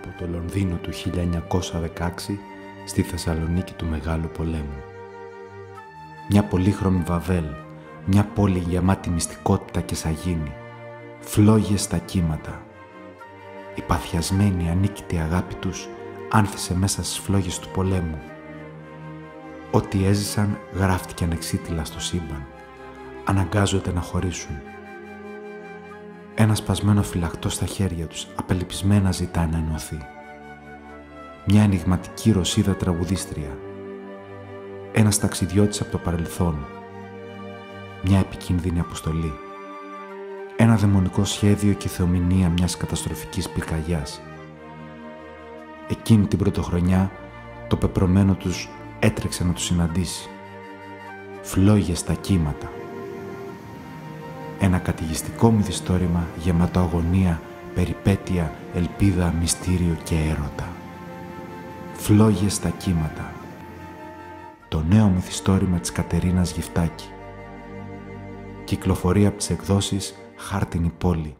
από το Λονδίνο του 1916 στη Θεσσαλονίκη του Μεγάλου Πολέμου. Μια πολύχρωμη Βαβέλ, μια πόλη γεμάτη μυστικότητα και σαγίνη, φλόγες στα κύματα. Η παθιασμένη ανίκητη αγάπη τους άνθησε μέσα στις φλόγες του πολέμου. Ό,τι έζησαν γράφτηκε ανεξίτηλα στο σύμπαν. Αναγκάζονται να χωρίσουν. Ένα σπασμένο φυλακτό στα χέρια τους, απελπισμένα ζητά να ενωθεί. Μια ενιγματική Ρωσίδα τραγουδίστρια. Ένας ταξιδιώτης από το παρελθόν. Μια επικίνδυνη αποστολή. Ένα δαιμονικό σχέδιο και θεομηνία μιας καταστροφικής πυρκαγιάς. Εκείνη την πρωτοχρονιά, το πεπρωμένο τους έτρεξε να τους συναντήσει. Φλόγες στα κύματα. Ένα καταιγιστικό μυθιστόρημα γεμάτο αγωνία, περιπέτεια, ελπίδα, μυστήριο και έρωτα. Φλόγες στα κύματα. Το νέο μυθιστόρημα της Κατερίνας Γυφτάκη. Κυκλοφορεί από τις εκδόσεις Χάρτινη Πόλη.